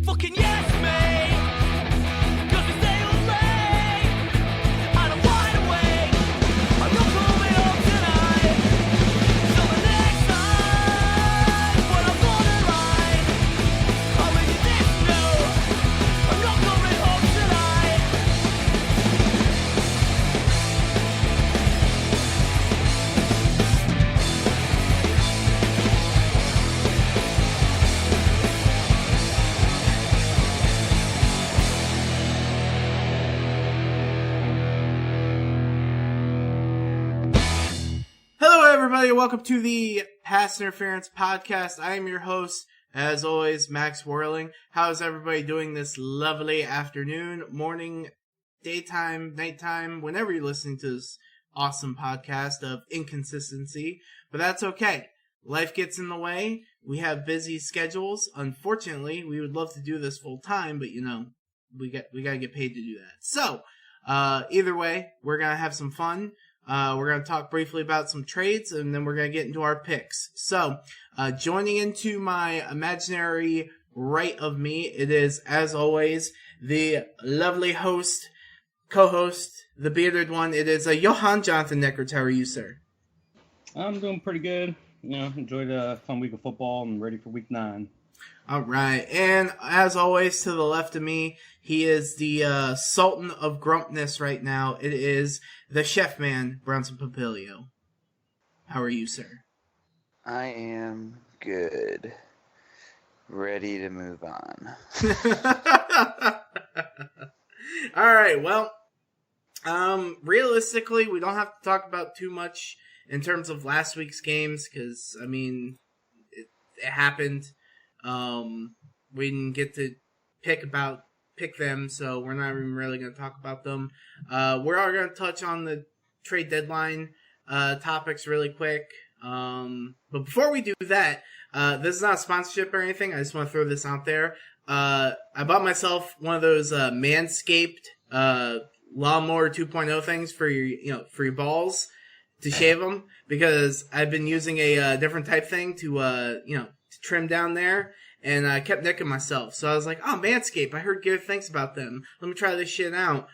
Fucking yes, mate. 'Cause we stay all late. And I'm wide awake. I'm not coming home tonight. So the next time when I'm on the line, I'll let you this know. I'm not coming home tonight. Hello, everybody. Welcome to the Pass Interference Podcast. I am your host, as always, Max Whirling. How is everybody doing this lovely afternoon, morning, daytime, nighttime, whenever you're listening to this awesome podcast of inconsistency? But that's okay. Life gets in the way. We have busy schedules. Unfortunately, we would love to do this full time, but we gotta get paid to do that. So, either way, we're gonna have some fun. We're going to talk briefly about some trades, and then we're going to get into our picks. So, joining into my imaginary right of me, it is, as always, the lovely host, co-host, the bearded one. It is Johan Jonathan Neckert. How are you, sir? I'm doing pretty good. Enjoyed a fun week of football and ready for week 9. All right. And as always, to the left of me, he is the Sultan of Grumpness right now. It is the chef man, Bronson Papilio. How are you, sir? I am good. Ready to move on. All right. Well, realistically, we don't have to talk about too much in terms of last week's games because, I mean, it happened. We didn't get to pick them, so we're not even really going to talk about them. We're all going to touch on the trade deadline topics really quick. But before we do that, this is not a sponsorship or anything. I just want to throw this out there. I bought myself one of those Manscaped lawnmower 2.0 things for your balls to shave them because I've been using a different type thing to trim down there, and I kept nicking myself. So I was like, oh, Manscaped, I heard good things about them. Let me try this shit out.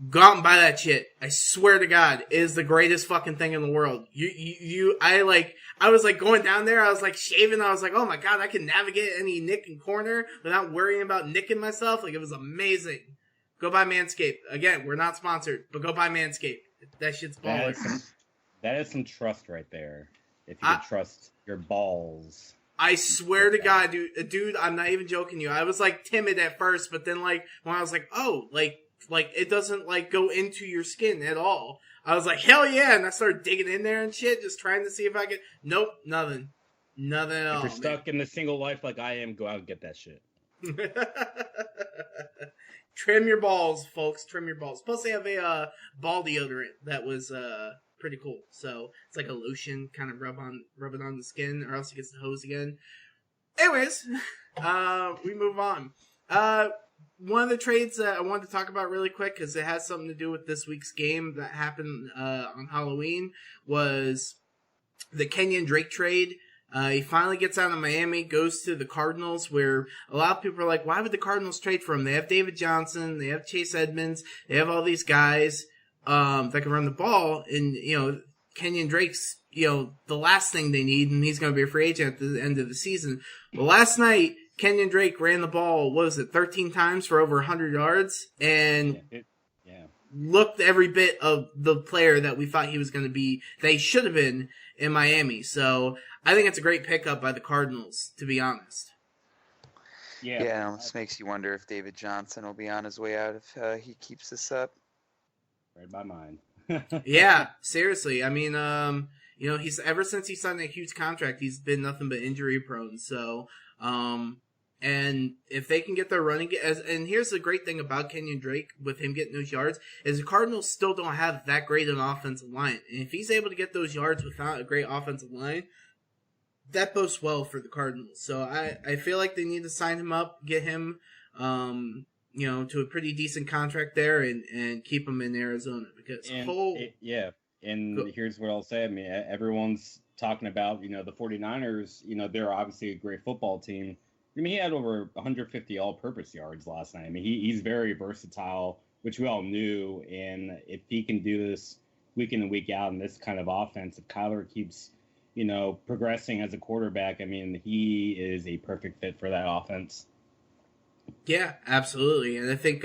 Go out and buy that shit. I swear to God, it is the greatest fucking thing in the world. I was like going down there, I was like shaving, I was like, oh my God, I can navigate any nick and corner without worrying about nicking myself. Like, it was amazing. Go buy Manscaped. Again, we're not sponsored, but go buy Manscaped. That shit's baller. That is some trust right there. If you could trust your balls. I swear to God, dude, I'm not even joking you. I was like timid at first, but then like when I was like, oh, like it doesn't like go into your skin at all. I was like, hell yeah, and I started digging in there and shit, just trying to see if I could. Nope, nothing at all. If you're stuck in the single life like I am, go out and get that shit. Trim your balls, folks. Trim your balls. Plus, they have a ball deodorant that was pretty cool. So it's like a lotion, kind of rub it on the skin, or else it gets the hose again. Anyways, we move on. One of the trades that I wanted to talk about really quick, because it has something to do with this week's game that happened on Halloween, was the Kenyon Drake trade. He finally gets out of Miami, goes to the Cardinals, where a lot of people are like, why would the Cardinals trade for him? They have David Johnson, they have Chase Edmonds, they have all these guys that can run the ball, and, Kenyon Drake's, the last thing they need, and he's going to be a free agent at the end of the season. But last night, Kenyon Drake ran the ball, 13 times for over 100 yards, and looked every bit of the player that we thought he was going to be, that he should have been in Miami. So I think it's a great pickup by the Cardinals, to be honest. Yeah, it almost makes you wonder if David Johnson will be on his way out if he keeps this up. Right by mine. Yeah, seriously. I mean, he's ever since he signed a huge contract, he's been nothing but injury prone. So, and if they can get their running, and here's the great thing about Kenyon Drake with him getting those yards, is the Cardinals still don't have that great an offensive line. And if he's able to get those yards without a great offensive line, that bodes well for the Cardinals. So I feel like they need to sign him up, get him, to a pretty decent contract there and keep him in Arizona because here's what I'll say. I mean, everyone's talking about, the 49ers, they're obviously a great football team. I mean, he had over 150 all-purpose yards last night. I mean, he's very versatile, which we all knew. And if he can do this week in and week out in this kind of offense, if Kyler keeps, progressing as a quarterback, I mean, he is a perfect fit for that offense. Yeah, absolutely. And I think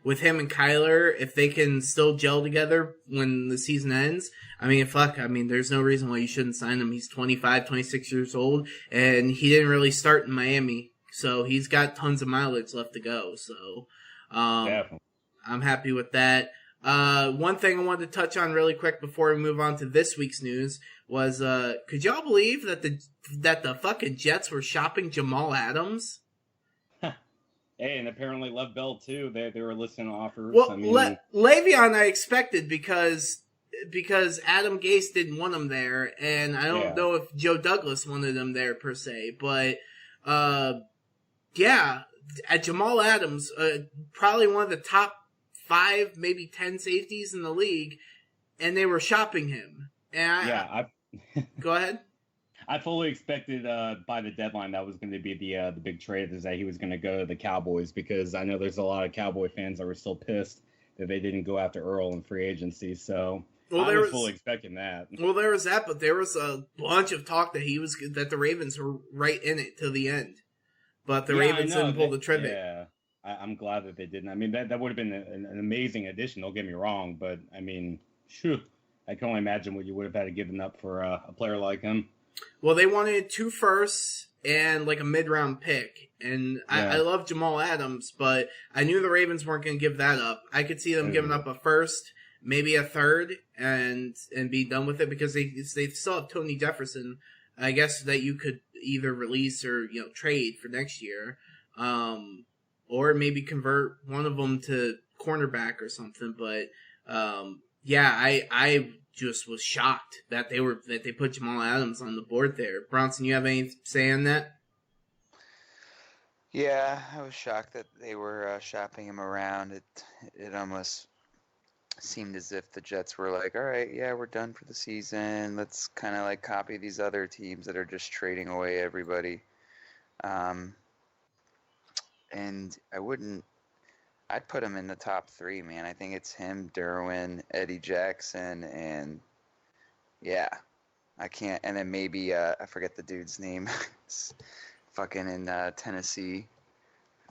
with him and Kyler, if they can still gel together when the season ends, there's no reason why you shouldn't sign him. He's 25, 26 years old, and he didn't really start in Miami, so he's got tons of mileage left to go. So Definitely. I'm happy with that. One thing I wanted to touch on really quick before we move on to this week's news was, could y'all believe that the fucking Jets were shopping Jamal Adams? Hey, and apparently Lev Bell too. They were listening to offers. Well, I mean, Le'Veon I expected because Adam Gase didn't want him there, and I don't know if Joe Douglas wanted him there per se, but at Jamal Adams, probably one of the top 5, maybe 10 safeties in the league, and they were shopping him. And go ahead. I fully expected by the deadline that was going to be the big trade, is that he was going to go to the Cowboys, because I know there's a lot of Cowboy fans that were still pissed that they didn't go after Earl in free agency. So I was fully expecting that. Well, there was that, but there was a bunch of talk that that the Ravens were right in it till the end, but the Ravens didn't pull the trigger. Yeah, I'm glad that they didn't. I mean, that would have been an amazing addition. Don't get me wrong, but I mean, I can only imagine what you would have had to give up for a player like him. Well, they wanted 2 firsts and like a mid-round pick. And I love Jamal Adams, but I knew the Ravens weren't going to give that up. I could see them giving up a first, maybe a third, and be done with it, because they still have Tony Jefferson, I guess, that you could either release or trade for next year, or maybe convert one of them to cornerback or something. But I just was shocked that they put Jamal Adams on the board there. Bronson, you have any say on that? Yeah, I was shocked that they were shopping him around. It almost seemed as if the Jets were like, all right, yeah, we're done for the season. Let's kind of like copy these other teams that are just trading away everybody. And I'd put him in the top 3, man. I think it's him, Derwin, Eddie Jackson, and I can't. And then maybe I forget the dude's name. It's fucking in Tennessee.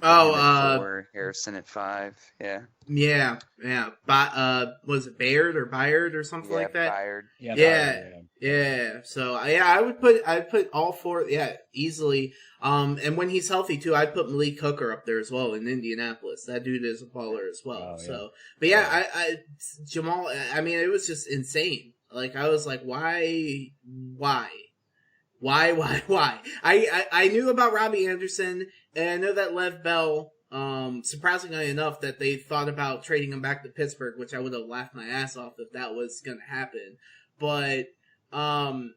Harrison at 5. Yeah. Was it Baird or something like that? Bayard. Yeah. So I'd put all 4. Yeah, easily. And when he's healthy too, I'd put Malik Hooker up there as well in Indianapolis. That dude is a baller as well. So, but Jamal. I mean, it was just insane. Like, I was like, why? I knew about Robbie Anderson, and I know that Lev Bell, surprisingly enough, that they thought about trading him back to Pittsburgh, which I would have laughed my ass off if that was going to happen. But, I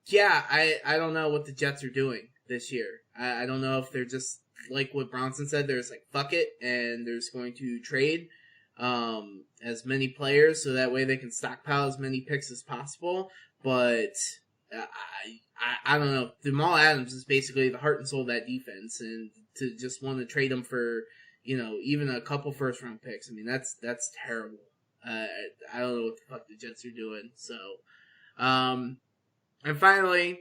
don't know what the Jets are doing this year. I don't know if they're just, like what Bronson said, there's like, fuck it, and they're just going to trade as many players so that way they can stockpile as many picks as possible. But I don't know. Jamal Adams is basically the heart and soul of that defense, and to just want to trade him for, even a couple first round picks, I mean, that's terrible. I don't know what the fuck the Jets are doing. So, and finally,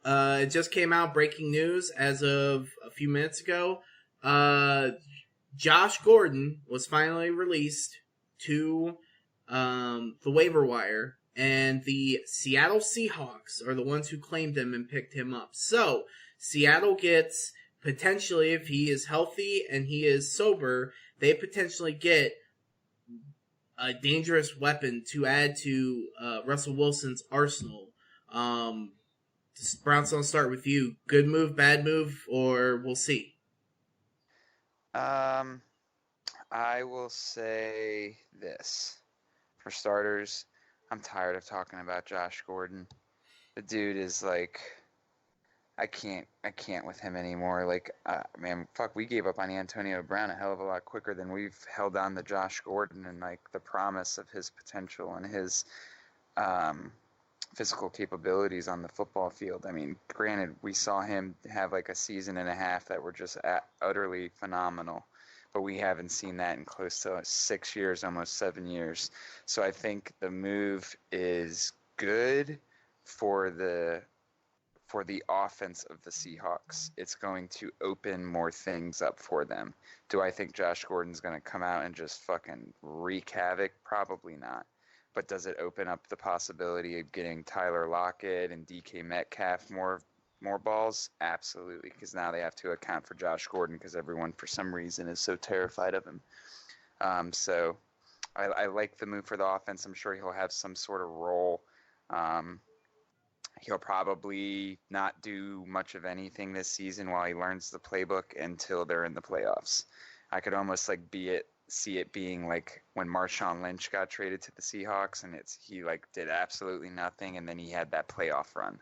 it just came out, breaking news as of a few minutes ago. Josh Gordon was finally released to the waiver wire, and the Seattle Seahawks are the ones who claimed him and picked him up. So Seattle gets, potentially, if he is healthy and he is sober, they potentially get a dangerous weapon to add to Russell Wilson's arsenal. Bronson, I'll start with you. Good move, bad move, or we'll see? I will say this. For starters, I'm tired of talking about Josh Gordon. The dude is like, I can't with him anymore. Like, man, fuck, we gave up on Antonio Brown a hell of a lot quicker than we've held on to Josh Gordon and like the promise of his potential and his physical capabilities on the football field. I mean, granted, we saw him have like a season and a half that were just utterly phenomenal, but we haven't seen that in close to 6 years, almost 7 years. So I think the move is good for the offense of the Seahawks. It's going to open more things up for them. Do I think Josh Gordon's going to come out and just fucking wreak havoc? Probably not. But does it open up the possibility of getting Tyler Lockett and DK Metcalf more balls? Absolutely, because now they have to account for Josh Gordon because everyone, for some reason, is so terrified of him. So I like the move for the offense. I'm sure he'll have some sort of role. He'll probably not do much of anything this season while he learns the playbook until they're in the playoffs. I could almost like see it being like when Marshawn Lynch got traded to the Seahawks, and he like did absolutely nothing, and then he had that playoff run,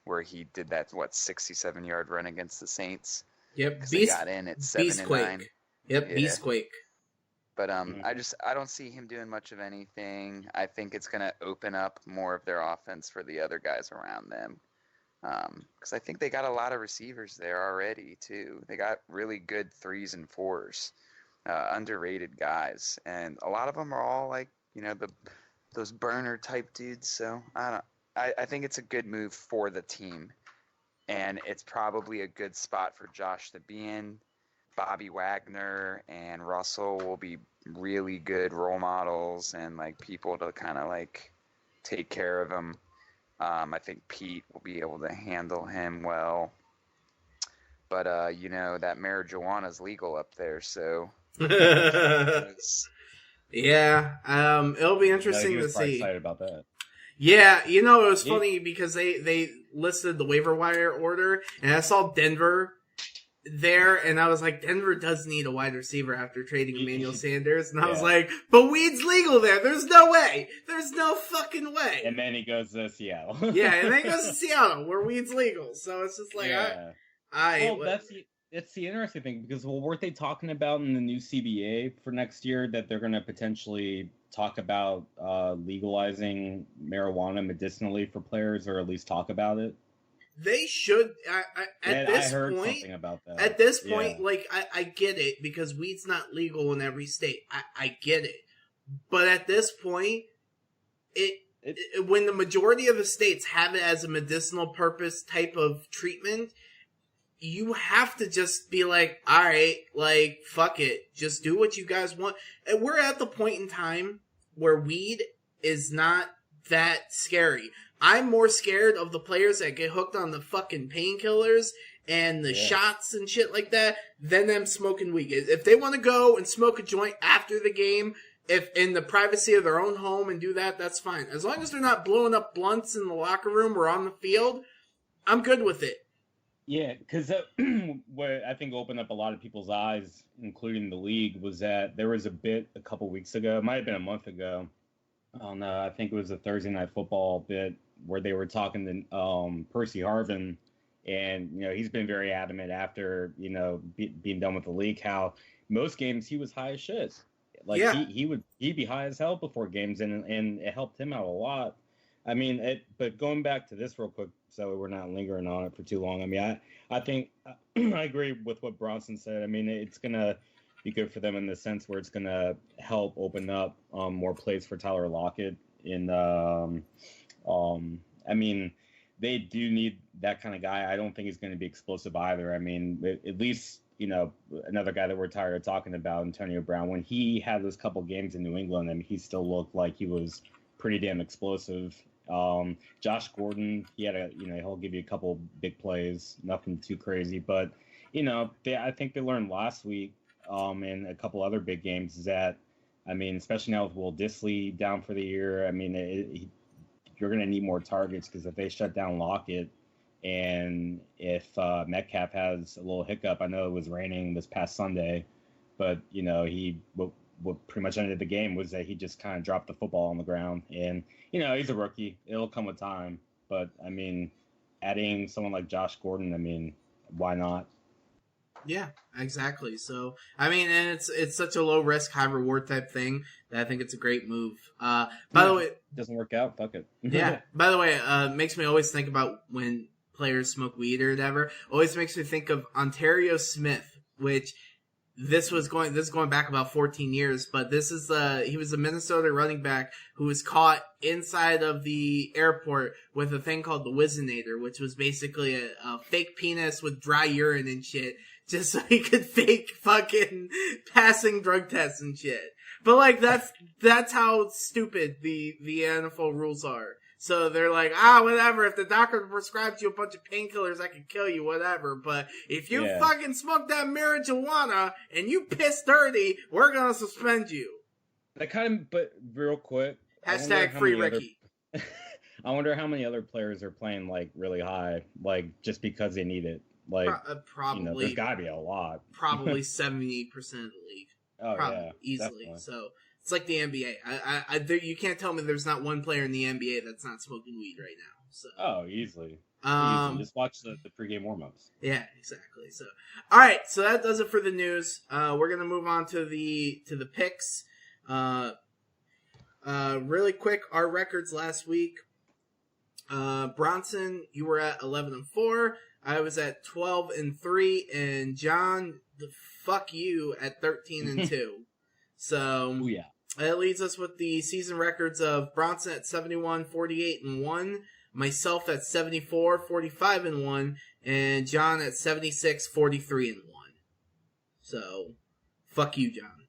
where he did that 67-yard run against the Saints. Yep, They got in at 7-9. Yep, Yeah. Beastquake. But I don't see him doing much of anything. I think it's going to open up more of their offense for the other guys around them. Because I think they got a lot of receivers there already, too. They got really good 3s and 4s, underrated guys. And a lot of them are all like, those burner type dudes. So I think it's a good move for the team. And it's probably a good spot for Josh to be in. Bobby Wagner and Russell will be really good role models and like people to kind of like take care of him. I think Pete will be able to handle him well. But that marijuana's legal up there, so Yeah, it'll be interesting he to was probably see. excited about that. Yeah, it was funny because they listed the waiver wire order, and I saw Denver there, and I was like, Denver does need a wide receiver after trading Emmanuel Sanders, and I was like, but weed's legal there. There's no way. There's no fucking way. And then he goes to Seattle. Yeah, and then he goes to Seattle where weed's legal. So it's just like, that's the interesting thing, because weren't they talking about in the new CBA for next year that they're going to potentially talk about legalizing marijuana medicinally for players, or at least talk about it? They should. I heard something about that. At this point, I get it because weed's not legal in every state. I get it, but at this point, when the majority of the states have it as a medicinal purpose type of treatment, you have to just be like, all right, like fuck it, just do what you guys want. And we're at the point in time where weed is not that scary. I'm more scared of the players that get hooked on the fucking painkillers and the shots and shit like that than them smoking weed. If they want to go and smoke a joint after the game, if in the privacy of their own home and do that, that's fine. As long as they're not blowing up blunts in the locker room or on the field, I'm good with it. Yeah, because what I think opened up a lot of people's eyes, including the league, was that there was a bit a couple weeks ago, it might have been a month ago, on I think it was a Thursday Night Football bit, where they were talking to Percy Harvin, and he's been very adamant after being done with the league how most games he was high as shit. Like he'd be high as hell before games, and it helped him out a lot. I mean, but going back to this real quick, so we're not lingering on it for too long. I mean, I think I agree with what Bronson said. I mean, it's gonna be good for them in the sense where it's gonna help open up more plays for Tyler Lockett. I mean, they do need that kind of guy. I don't think he's going to be explosive either. I mean, at least another guy that we're tired of talking about, Antonio Brown. When he had those couple games in New England, I mean, he still looked like he was pretty damn explosive. Josh Gordon, he had he'll give you a couple big plays, nothing too crazy, but I think they learned last week and a couple other big games is that, I mean, especially now with Will Dissly down for the year, I mean, you're going to need more targets, because if they shut down Lockett and if Metcalf has a little hiccup, I know it was raining this past Sunday, but what pretty much ended the game was that he just kind of dropped the football on the ground. And, he's a rookie. It'll come with time. But, I mean, adding someone like Josh Gordon, I mean, why not? Yeah, exactly. So, I mean, and it's such a low risk, high reward type thing that I think it's a great move. By the way, doesn't work out, fuck it. yeah. By the way, makes me always think about when players smoke weed or whatever. Always makes me think of Ontario Smith, which this is going back about 14 years, but he was a Minnesota running back who was caught inside of the airport with a thing called the Wizinator, which was basically a fake penis with dry urine and shit, just so he could fake fucking passing drug tests and shit. But like that's how stupid the NFL rules are. So they're like, whatever. If the doctor prescribes you a bunch of painkillers, I can kill you, whatever. But if you fucking smoke that marijuana and you piss dirty, we're gonna suspend you. That kind of, but real quick. Hashtag free Ricky. I wonder how many other players are playing like really high, like just because they need it. Like probably, there's gotta be a lot. Probably 70% of the league. Oh probably, easily. Definitely. So. It's like the NBA. You can't tell me there's not one player in the NBA that's not smoking weed right now. So. Easily. Just watch the pregame warm-ups. Yeah, exactly. So, all right. So that does it for the news. We're gonna move on to the picks. Really quick, our records last week. Bronson, you were at 11-4. I was at 12-3, and John, fuck you, at 13-2. So, yeah. That leads us with the season records of Bronson at 71, 48-1, myself at 74, 45-1, and John at 76, 43-1. So, fuck you, John.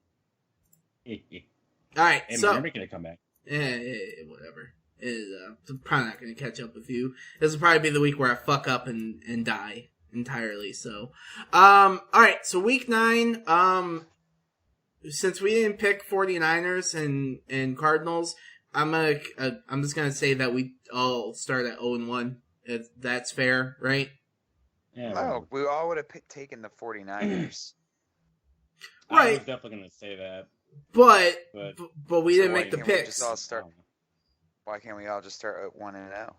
All right, so you're making a comeback. Whatever. I'm probably not going to catch up with you. This will probably be the week where I fuck up and die entirely. So, all right. So week 9. Since we didn't pick 49ers and Cardinals, I'm just gonna say that we all start at 0-1. If that's fair, right? Yeah. We all would have taken the 49ers. Right. I was definitely gonna say that. But we didn't make the picks. Why can't we all just start at 1-0?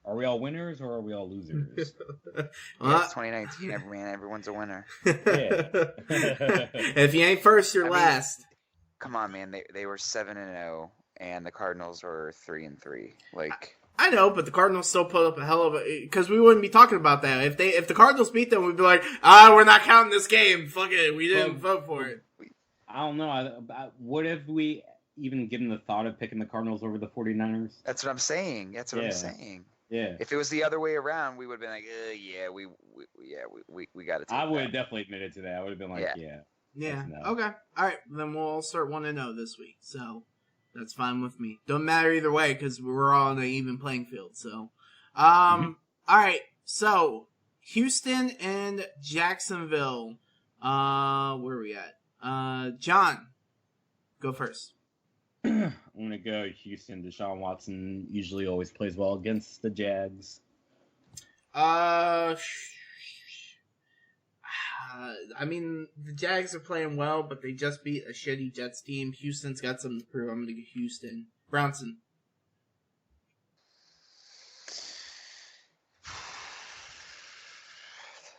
Are we all winners or are we all losers? It's 2019, man. Everyone's a winner. Yeah. If you ain't first, you're last. Come on, man. They were 7-0, and the Cardinals were 3-3. Like, I know, but the Cardinals still put up a hell of a, because we wouldn't be talking about that if the Cardinals beat them. We'd be like, we're not counting this game. Fuck it, we didn't vote for it. I don't know. What if we even given the thought of picking the Cardinals over the 49ers? That's what I'm saying. I'm saying. Yeah. If it was the other way around, we would have been like, we got to take I would that. have definitely admitted to that. I would have been like, Yeah. No. Okay. All right. Then we'll all start 1-0 this week. So that's fine with me. Don't matter either way because we're all on an even playing field. So, all right. So Houston and Jacksonville. Where are we at? John, go first. I'm going to go Houston. Deshaun Watson usually always plays well against the Jags. I mean, the Jags are playing well, but they just beat a shitty Jets team. Houston's got something to prove. I'm going to go Houston. Bronson.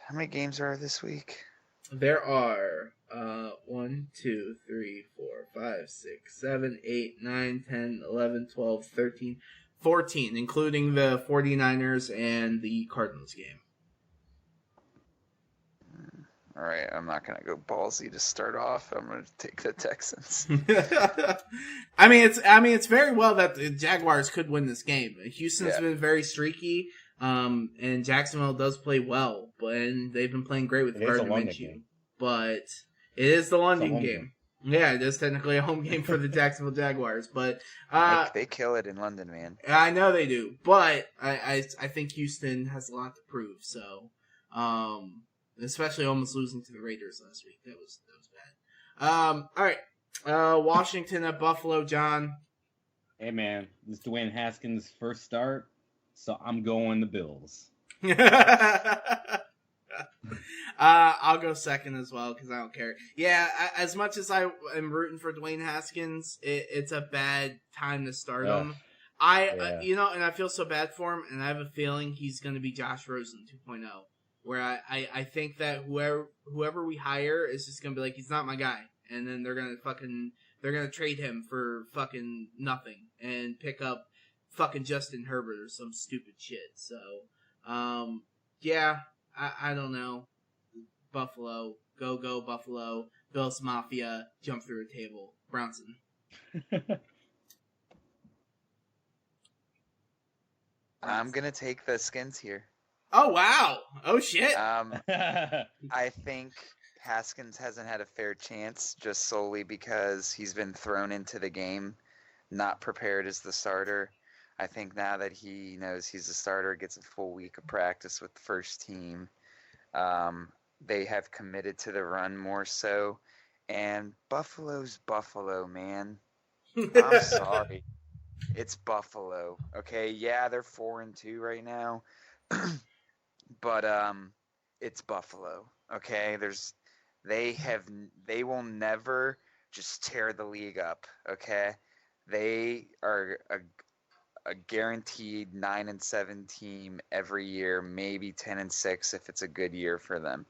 How many games are this week? There are 1, 2, 3, 4, 5, 6, 7, 8, 9, 10, 11, 12, 13, 14, including the 49ers and the Cardinals game. All right, I'm not going to go ballsy to start off. I'm going to take the Texans. I mean, it's very well that the Jaguars could win this game. Houston's been very streaky, and Jacksonville does play well, but they've been playing great with Gardner Minshew. But it is the London game. Yeah, it is technically a home game for the Jacksonville Jaguars, but they kill it in London, man. I know they do, but I think Houston has a lot to prove. So, especially almost losing to the Raiders last week, that was bad. All right, Washington at Buffalo, John. Hey man, this is Dwayne Haskins' first start, so I'm going the Bills. I'll go second as well because I don't care. Yeah, as much as I am rooting for Dwayne Haskins, it's a bad time to start him. And I feel so bad for him, and I have a feeling he's going to be Josh Rosen 2.0. where I think that whoever we hire is just gonna be like, he's not my guy, and then they're gonna trade him for fucking nothing and pick up fucking Justin Herbert or some stupid shit. So, yeah, I don't know. Buffalo, go Buffalo, Bills Mafia, jump through a table, Bronson. I'm gonna take the Skins here. Oh wow! Oh shit! I think Haskins hasn't had a fair chance just solely because he's been thrown into the game, not prepared as the starter. I think now that he knows he's a starter, gets a full week of practice with the first team. They have committed to the run more so, and Buffalo's Buffalo, man. I'm sorry. It's Buffalo. Okay, yeah, they're 4-2 right now. But it's Buffalo. Okay? They will never just tear the league up, okay? They are a guaranteed 9-7 team every year, maybe 10-6 if it's a good year for them.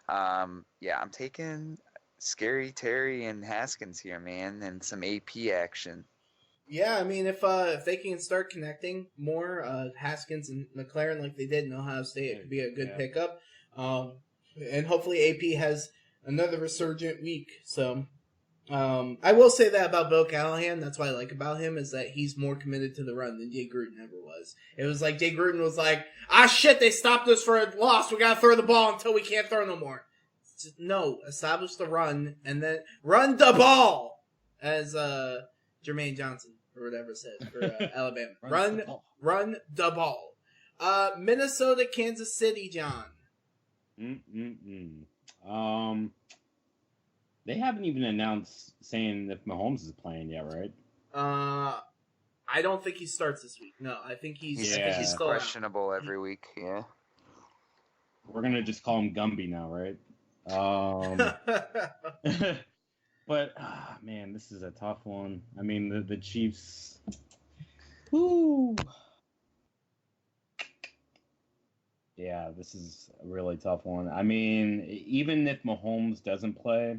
Yeah, I'm taking Scary Terry and Haskins here, man, and some AP action. Yeah, I mean, if they can start connecting more, Haskins and McLaren like they did in Ohio State, it could be a good pickup. And hopefully AP has another resurgent week. So, I will say that about Bill Callahan. That's what I like about him, is that he's more committed to the run than Jay Gruden ever was. It was like Jay Gruden was like, shit, they stopped us for a loss. We gotta throw the ball until we can't throw no more. Just, no, establish the run and then run the ball, as Jermaine Johnson or whatever said for Alabama. Run the ball. Minnesota, Kansas City, John. They haven't even announced saying if Mahomes is playing yet, right? I don't think he starts this week. No, I think he's still questionable every week. Yeah. We're gonna just call him Gumby now, right? But man, this is a tough one. I mean, the Chiefs. Woo. Yeah, this is a really tough one. I mean, even if Mahomes doesn't play,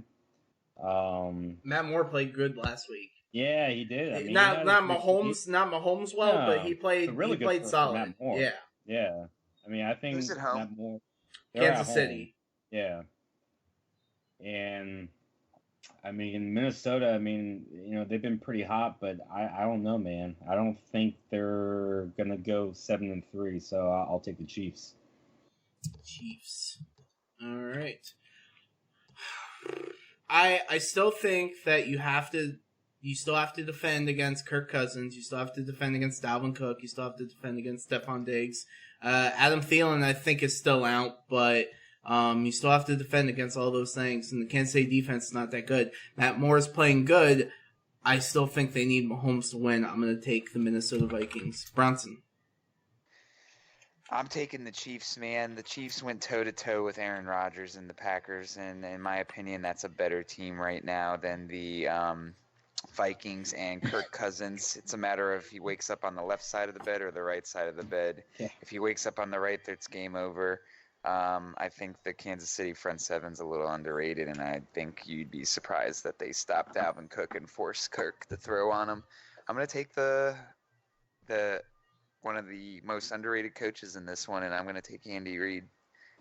Matt Moore played good last week. Yeah, he did. I mean, not Mahomes well, but he played really he played solid. Yeah. I mean, I think who's at home? Matt Moore, Kansas City. Yeah. And I mean, Minnesota, I mean, they've been pretty hot, but I don't know, man. I don't think they're going to go 7-3, so I'll take the Chiefs. Chiefs. All right. I still think that you still have to defend against Kirk Cousins. You still have to defend against Dalvin Cook. You still have to defend against Stephon Diggs. Adam Thielen, I think, is still out, but you still have to defend against all those things, and the Kansas City defense is not that good. Matt Moore is playing good. I still think they need Mahomes to win. I'm going to take the Minnesota Vikings. Bronson. I'm taking the Chiefs, man. The Chiefs went toe-to-toe with Aaron Rodgers and the Packers, and in my opinion, that's a better team right now than the Vikings and Kirk Cousins. It's a matter of he wakes up on the left side of the bed or the right side of the bed. Yeah. If he wakes up on the right, it's game over. I think the Kansas City front seven's a little underrated, and I think you'd be surprised that they stopped Dalvin Cook and forced Kirk to throw on him. I'm going to take the one of the most underrated coaches in this one, and I'm going to take Andy Reid.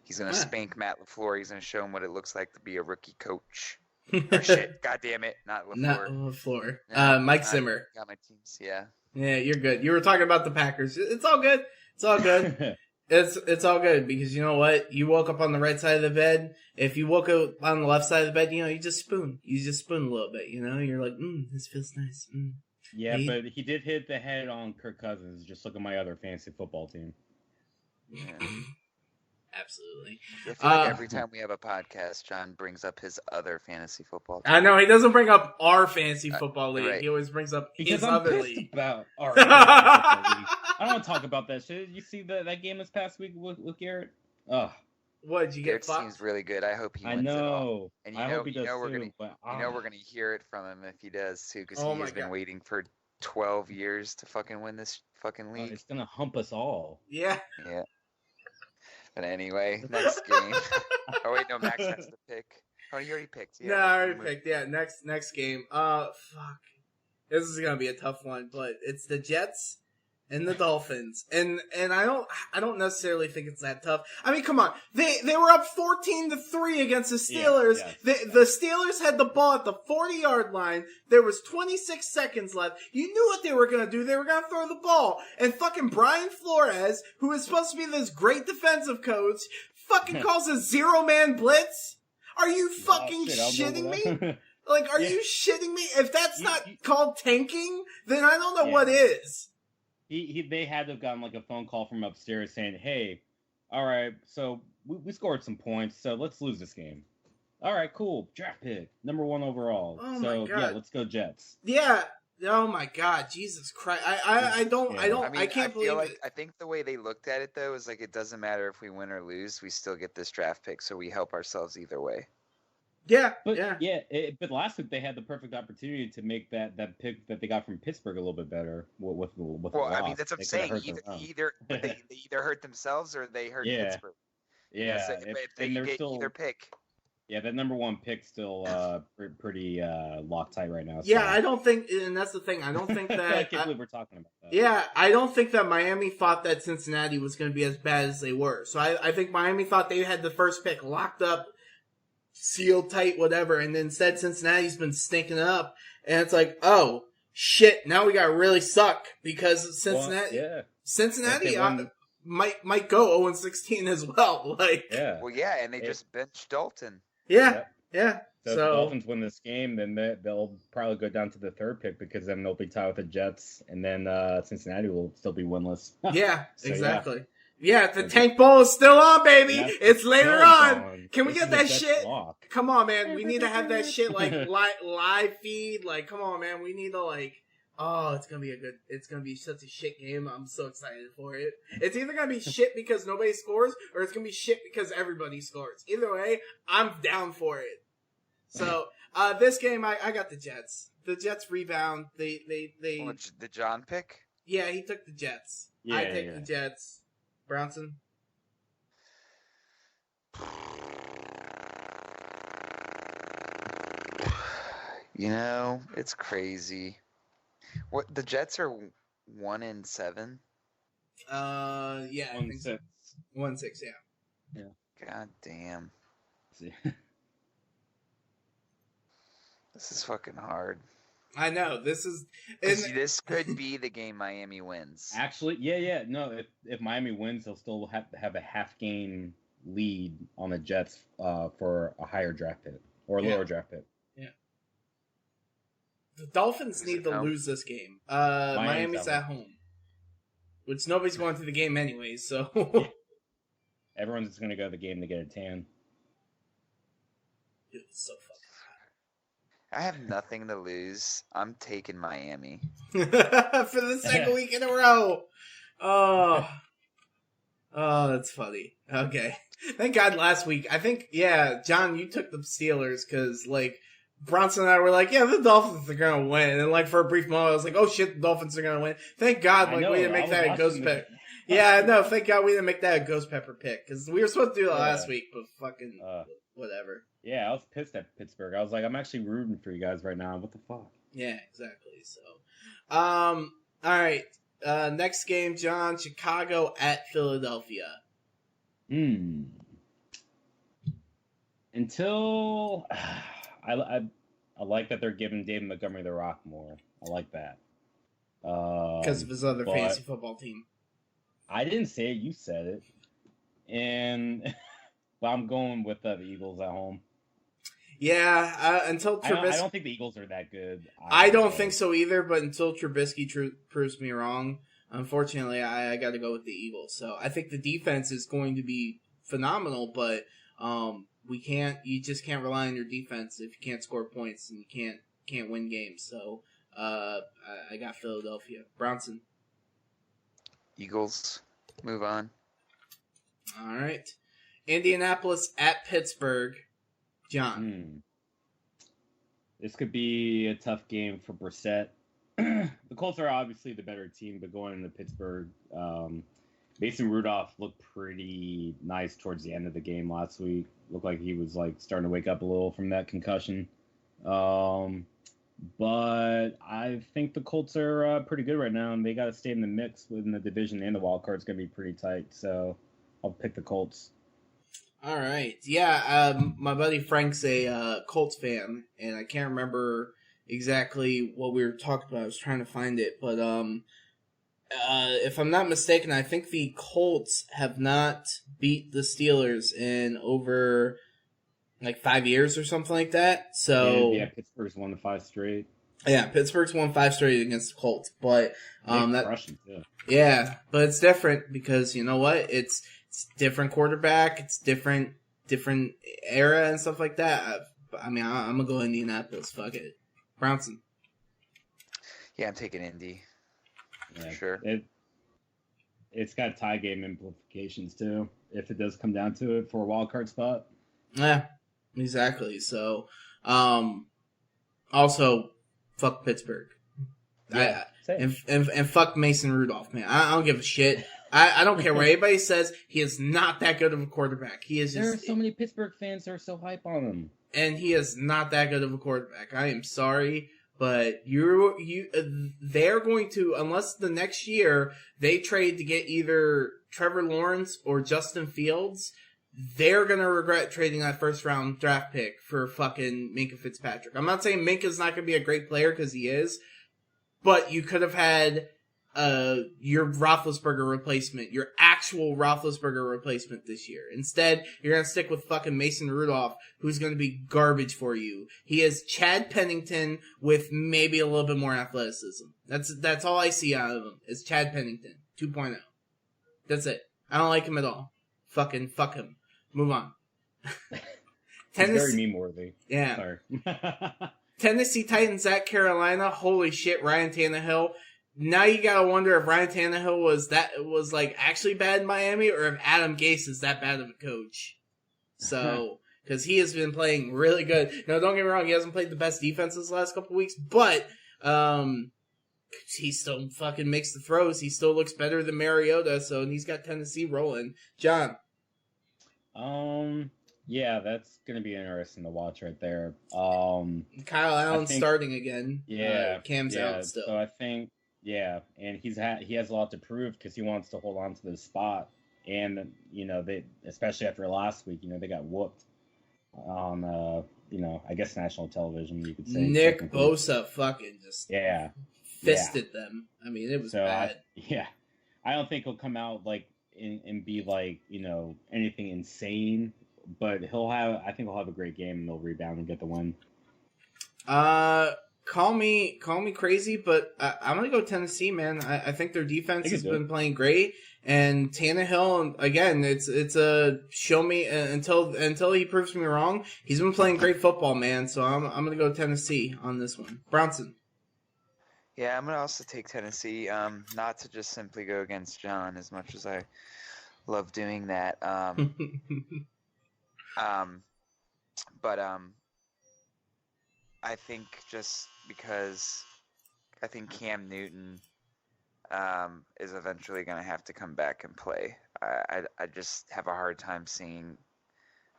He's going to spank Matt LaFleur. He's going to show him what it looks like to be a rookie coach. Or shit, God damn it, not LaFleur. Not LaFleur. No, Mike Zimmer. Got my teams, yeah. Yeah, you're good. You were talking about the Packers. It's all good. It's all good. It's all good, because you know what? You woke up on the right side of the bed. If you woke up on the left side of the bed, you just spoon. You just spoon a little bit, You're like, this feels nice. Yeah, but he did hit the head on Kirk Cousins. Just look at my other fantasy football team. Yeah. Absolutely. I feel like every time we have a podcast, John brings up his other fantasy football team. I know, he doesn't bring up our fantasy football league. Right. He always brings up his other league. About our I don't want to talk about that shit. You see that game this past week with Garrett? Ugh. What, did you get fucked? Seems really good. I hope he wins it all. And I hope he does we're too, we're gonna hear it from him if he does too, because he has been waiting for 12 years to fucking win this fucking league. It's gonna hump us all. Yeah. Yeah. But anyway, next game. Oh wait, no, Max has to pick. Oh, you already picked. No, I already picked. Yeah, next game. Fuck. This is gonna be a tough one, but it's the Jets and the Dolphins, and I don't necessarily think it's that tough. I mean, come on, they were up 14-3 against the Steelers. The Steelers had the ball at the 40-yard line. There was 26 seconds left. You knew what they were gonna do. They were gonna throw the ball, and fucking Brian Flores, who is supposed to be this great defensive coach, fucking calls a 0-man blitz. Are you fucking shitting me? Like, are you shitting me? If that's not called tanking, then I don't know what is. They had to have gotten like a phone call from upstairs saying, "Hey, all right, so we scored some points, so let's lose this game. All right, cool, draft pick, number 1 overall. Oh so my God. yeah, let's go Jets." Yeah. Oh my God, Jesus Christ! I can't believe it. I think the way they looked at it though is like it doesn't matter if we win or lose, we still get this draft pick, so we help ourselves either way. Yeah, but but last week they had the perfect opportunity to make that pick that they got from Pittsburgh a little bit better with well, I mean that's what I'm saying. They either hurt themselves or they hurt Pittsburgh. Yeah, if they get either pick. Yeah, that number 1 pick still pretty Loctite right now. So. Yeah, I don't think, and that's the thing. I don't think that. I can't believe we're talking about that. Yeah, I don't think that Miami thought that Cincinnati was going to be as bad as they were. So I think Miami thought they had the first pick locked up, sealed tight, whatever, and then instead Cincinnati's been stinking up, and it's like, oh shit, now we got to really suck because Cincinnati. Well, Cincinnati might go 0-16 as well. Like, well, yeah, and they just benched Dalton. Yeah. So if the Dolphins win this game, then they'll probably go down to the 3rd pick because then they'll be tied with the Jets, and then Cincinnati will still be winless. Yeah, exactly. Yeah, the tank bowl is still on, baby. It's later on. Can we get that shit? Come on, man. We need to have that shit like live feed. Like, come on, man. We need to like. Oh, it's gonna be such a shit game. I'm so excited for it. It's either gonna be shit because nobody scores, or it's gonna be shit because everybody scores. Either way, I'm down for it. So, this game, I got the Jets. The Jets rebound. They. The John pick? Yeah, he took the Jets. I take the Jets. Brownson? You know, it's crazy. What, the Jets are 1-7? Yeah, I think so. 1-6, yeah. God damn. This is fucking hard. I know, this could be the game Miami wins. Actually, no, if Miami wins, they'll still have a half-game lead on the Jets for a higher draft pick, or a lower draft pick. The Dolphins need to lose this game. Miami's at home. Which nobody's going to the game anyway, so... Everyone's just going to go to the game to get a tan. Dude, it's so fucking I have nothing to lose. I'm taking Miami. For the second week in a row. Oh, that's funny. Okay. Thank God last week. I think, John, you took the Steelers because, like, Bronson and I were like, the Dolphins are going to win. And, like, for a brief moment, I was like, oh, shit, the Dolphins are going to win. Thank God, we didn't make that a ghost pick. Yeah, no, thank God we didn't make that a ghost pepper pick. Because we were supposed to do that last week, but fucking whatever. Yeah, I was pissed at Pittsburgh. I was like, I'm actually rooting for you guys right now. What the fuck? Yeah, exactly. So, all right. Next game, John, Chicago at Philadelphia. Until... I like that they're giving David Montgomery the rock more. I like that. Because of his other fantasy football team. I didn't say it. You said it. And but I'm going with the Eagles at home. Yeah, until Trubisky... I don't think the Eagles are that good. I don't think so either, but until Trubisky proves me wrong, unfortunately, I got to go with the Eagles. So I think the defense is going to be phenomenal, but... you just can't rely on your defense if you can't score points and you can't win games. So, I got Philadelphia. Brownson. Eagles. Move on. All right. Indianapolis at Pittsburgh. John. This could be a tough game for Brissett. The Colts are obviously the better team, but going into Pittsburgh, Mason Rudolph looked pretty nice towards the end of the game last week. Looked like he was like starting to wake up a little from that concussion. But I think the Colts are pretty good right now, and they got to stay in the mix within the division, and the wild card's going to be pretty tight. So I'll pick the Colts. All right. Yeah, my buddy Frank's a Colts fan, and I can't remember exactly what we were talking about. I was trying to find it, but if I'm not mistaken, I think the Colts have not beat the Steelers in over like 5 years or something like that. So yeah, Pittsburgh's won the 5 straight. Yeah, Pittsburgh's won 5 straight against the Colts, but Crushing too. yeah, but it's different because you know what? It's different quarterback, it's different era and stuff like that. I mean, I'm gonna go Indianapolis. Fuck it, Brownson. Yeah, I'm taking Indy. Yeah, Sure. It's got tie game implications too, if it does come down to it for a wild card spot. Yeah, exactly. So, also, fuck Pittsburgh. Yeah, and fuck Mason Rudolph, man. I don't give a shit. I don't care what anybody says. He is not that good of a quarterback. He is. There are so many Pittsburgh fans that are so hype on him, and he is not that good of a quarterback. I am sorry, but they're going to, unless the next year they trade to get either Trevor Lawrence or Justin Fields, they're going to regret trading that first round draft pick for fucking Minka Fitzpatrick. I'm not saying Minka's not going to be a great player, because he is, but you could have had your Roethlisberger replacement, your actual Roethlisberger replacement this year. Instead, you're going to stick with fucking Mason Rudolph, who's going to be garbage for you. He is Chad Pennington with maybe a little bit more athleticism. That's all I see out of him, is Chad Pennington 2.0. That's it. I don't like him at all. Fucking fuck him. Move on. Tennessee, very meme-worthy. Yeah. Sorry. Tennessee Titans at Carolina. Holy shit, Ryan Tannehill. Now you gotta wonder if Ryan Tannehill was like actually bad in Miami, or if Adam Gase is that bad of a coach. So, because he has been playing really good. Now, don't get me wrong, he hasn't played the best defenses the last couple weeks, but he still fucking makes the throws. He still looks better than Mariota, so, and he's got Tennessee rolling. John. Yeah, that's gonna be interesting to watch right there. Kyle Allen starting again. Yeah, Cam's out still. So I think, yeah, and he has a lot to prove because he wants to hold on to this spot, and they, especially after last week, they got whooped on I guess national television, you could say. Nick Bosa fucking just fisted them. I mean, it was bad. I don't think he'll come out like and be like anything insane, but I think he'll have a great game and they'll rebound and get the win. Call me crazy, but I'm gonna go Tennessee, man. I think their defense has been playing great, and Tannehill, again, it's a show me until he proves me wrong. He's been playing great football, man. So I'm gonna go Tennessee on this one. Bronson. Yeah, I'm gonna also take Tennessee. Not to just simply go against John, as much as I love doing that. But I think just because I think Cam Newton is eventually going to have to come back and play. I just have a hard time seeing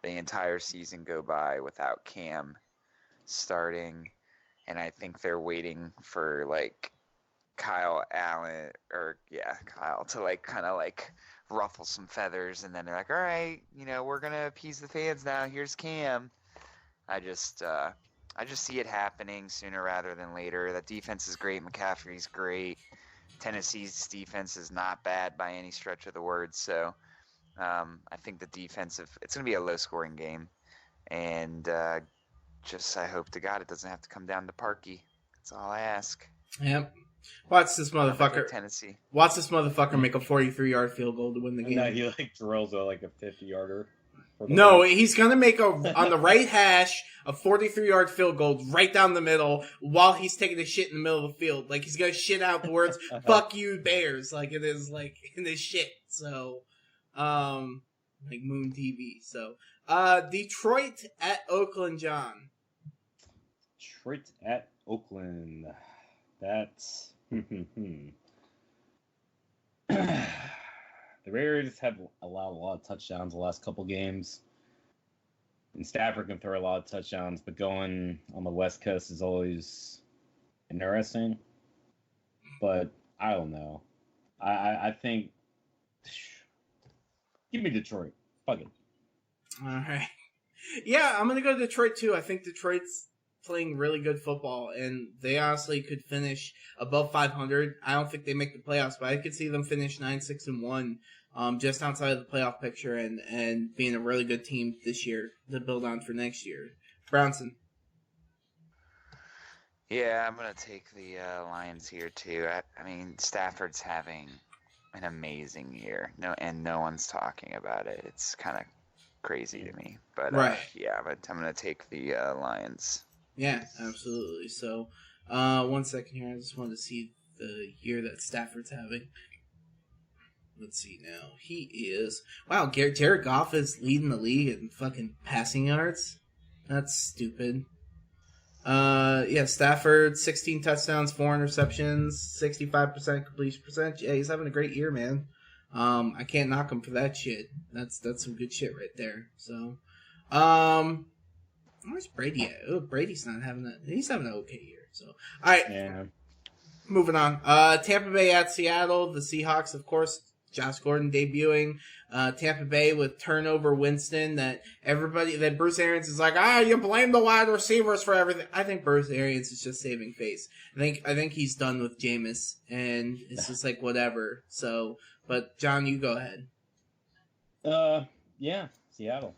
the entire season go by without Cam starting, and I think they're waiting for like Kyle to like kind of like ruffle some feathers, and then they're like, all right, we're going to appease the fans now. Here's Cam. I just see it happening sooner rather than later. That defense is great. McCaffrey's great. Tennessee's defense is not bad by any stretch of the word. So I think it's going to be a low-scoring game. And I hope to God it doesn't have to come down to Parkey. That's all I ask. Yep. Watch this motherfucker. Tennessee. Watch this motherfucker make a 43-yard field goal to win the game. No, he drills like a 50-yarder. No, he's going to make on the right hash a 43-yard field goal right down the middle while he's taking a shit in the middle of the field. Like, he's going to shit out the words, fuck you, Bears. Like, it is, like, in this shit. So, like Moon TV. So, Detroit at Oakland, John. Detroit at Oakland. That's... the Raiders have allowed a lot of touchdowns the last couple games. And Stafford can throw a lot of touchdowns, but going on the West Coast is always interesting. But I don't know. I think give me Detroit. Fuck it. All right. Yeah, I'm going to go to Detroit, too. I think Detroit's playing really good football, and they honestly could finish above 500. I don't think they make the playoffs, but I could see them finish 9-6-1, just outside of the playoff picture, and being a really good team this year to build on for next year. Brownson. Yeah, I'm gonna take the Lions here too. I mean, Stafford's having an amazing year. No one's talking about it. It's kind of crazy to me, but Right. yeah, but I'm gonna take the Lions. Yeah, absolutely. So, 1 second here. I just wanted to see the year that Stafford's having. Let's see now. He is... Wow, Jared Goff is leading the league in fucking passing yards? That's stupid. Yeah, Stafford, 16 touchdowns, 4 interceptions, 65% completion percentage. Yeah, he's having a great year, man. I can't knock him for that shit. That's some good shit right there. So, where's Brady at? Oh, Brady's not having that. He's having an okay year. So, all right. Yeah. Moving on. Tampa Bay at Seattle. The Seahawks, of course. Josh Gordon debuting. Tampa Bay with turnover Winston. That Bruce Arians is like, you blame the wide receivers for everything. I think Bruce Arians is just saving face. I think he's done with Jameis, and it's just like whatever. So, but John, you go ahead. Yeah, Seattle.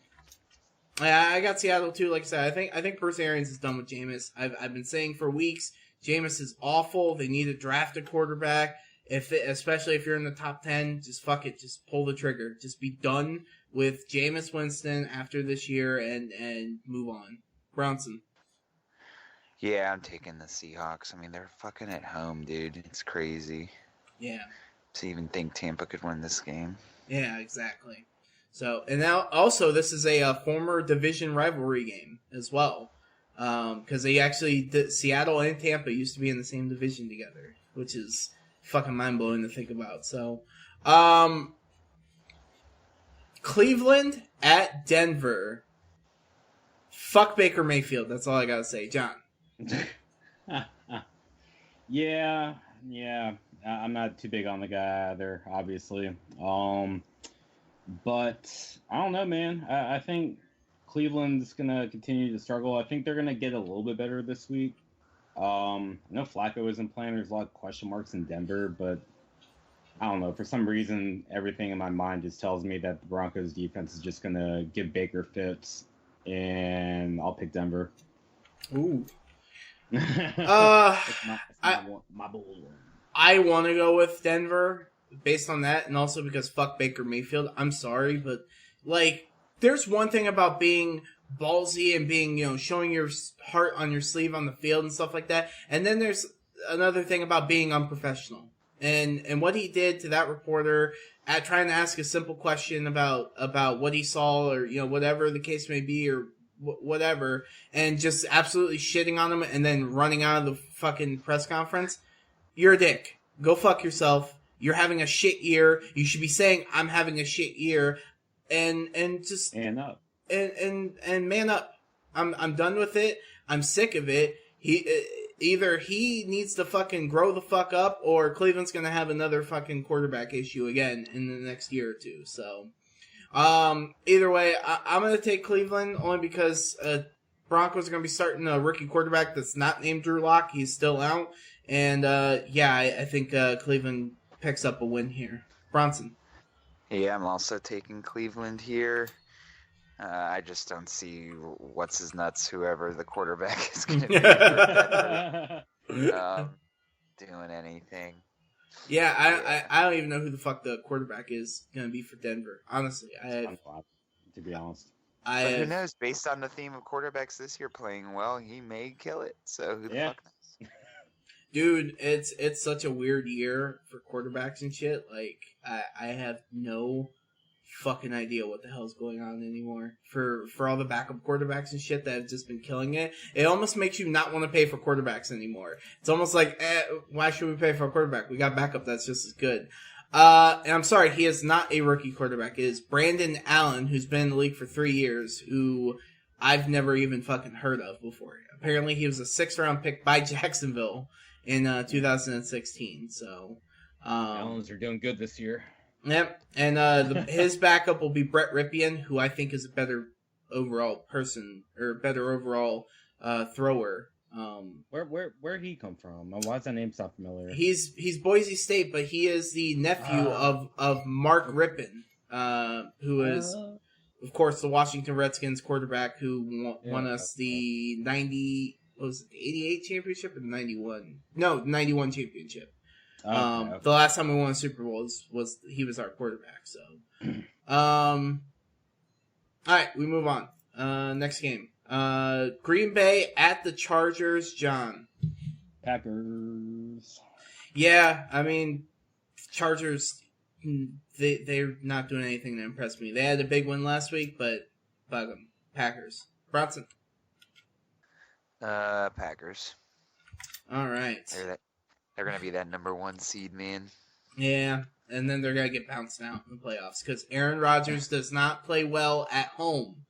I got Seattle too. Like I said, I think Bruce Arians is done with Jameis. I've been saying for weeks, Jameis is awful. They need to draft a quarterback. Especially if you're in the top 10, just fuck it. Just pull the trigger. Just be done with Jameis Winston after this year and move on. Brownson. Yeah, I'm taking the Seahawks. I mean, they're fucking at home, dude. It's crazy Yeah. to even think Tampa could win this game. Yeah, exactly. So, and now also this is a former division rivalry game as well. Because they actually, Seattle and Tampa used to be in the same division together, which is fucking mind-blowing to think about. So, Cleveland at Denver. Fuck Baker Mayfield. That's all I gotta say. John. Yeah. I'm not too big on the guy either, obviously. But I don't know, man. I think Cleveland's gonna continue to struggle. I think they're gonna get a little bit better this week. I know Flacco isn't playing. There's a lot of question marks in Denver, but I don't know. For some reason, everything in my mind just tells me that the Broncos defense is just going to give Baker fits, and I'll pick Denver. Ooh. It's my bold one. I want to go with Denver based on that, and also because fuck Baker Mayfield. I'm sorry, but, like, there's one thing about being ballsy and being, showing your heart on your sleeve on the field and stuff like that. And then there's another thing about being unprofessional. And what he did to that reporter at trying to ask a simple question about what he saw or, whatever the case may be or whatever, and just absolutely shitting on him and then running out of the fucking press conference. You're a dick. Go fuck yourself. You're having a shit year. You should be saying, I'm having a shit year. And just... Man up. And man up. I'm done with it. I'm sick of it. Either he needs to fucking grow the fuck up, or Cleveland's gonna have another fucking quarterback issue again in the next year or two. So, either way, I'm gonna take Cleveland only because Broncos are gonna be starting a rookie quarterback that's not named Drew Lock. He's still out, and I think Cleveland picks up a win here. Bronson. Yeah, I'm also taking Cleveland here. I just don't see what's his nuts, whoever the quarterback is going to be doing anything. Yeah, I don't even know who the fuck the quarterback is going to be for Denver. Honestly, to be honest. But who knows? Based on the theme of quarterbacks this year playing well, he may kill it. So who the fuck knows? Dude, it's such a weird year for quarterbacks and shit. Like, I have no fucking idea what the hell's going on anymore for all the backup quarterbacks and shit that have just been killing it. It almost makes you not want to pay for quarterbacks anymore. It's almost like, why should we pay for a quarterback? We got backup that's just as good. And I'm sorry, he is not a rookie quarterback. It is Brandon Allen, who's been in the league for 3 years, who I've never even fucking heard of before. Apparently, he was a 6th-round pick by Jacksonville in 2016. So, Allens are doing good this year. yep. And his backup will be Brett Ripien, who I think is a better overall person or better overall thrower. Where he come from? Why does that name sound familiar? He's Boise State, but he is the nephew of Mark Rippon, who is, of course, the Washington Redskins quarterback who won us the 88 championship or the 91? No, 91 championship. Okay. The last time we won a Super Bowl was he was our quarterback. So, all right, we move on. Next game. Green Bay at the Chargers, John. Packers. Yeah, I mean, Chargers, they're not doing anything to impress me. They had a big win last week, but fuck them. Packers. Bronson. Packers. All right. They're gonna be that number 1 seed, man. Yeah, and then they're going to get bounced out in the playoffs because Aaron Rodgers does not play well at home.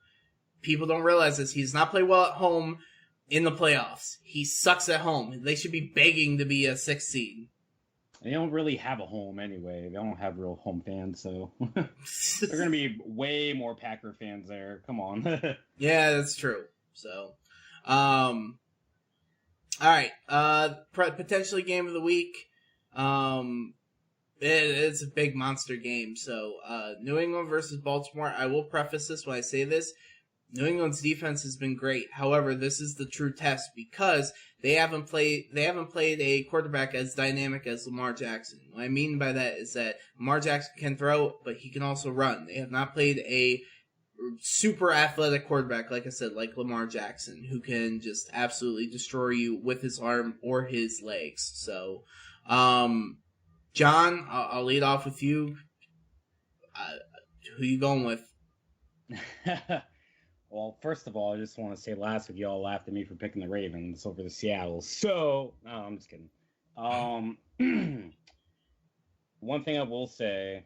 People don't realize this. He does not play well at home in the playoffs. He sucks at home. They should be begging to be a 6th seed. They don't really have a home anyway. They don't have real home fans, so they're going to be way more Packer fans there. Come on. Yeah, that's true. So, all right. Potentially game of the week. It's a big monster game. So, New England versus Baltimore. I will preface this when I say this. New England's defense has been great. However, this is the true test because they haven't played a quarterback as dynamic as Lamar Jackson. What I mean by that is that Lamar Jackson can throw, but he can also run. They have not played a super athletic quarterback, like I said, like Lamar Jackson, who can just absolutely destroy you with his arm or his legs. So, John, I'll lead off with you. Who you going with? Well, first of all, I just want to say last week y'all laughed at me for picking the Ravens over the Seattle. So, no, I'm just kidding. One thing I will say,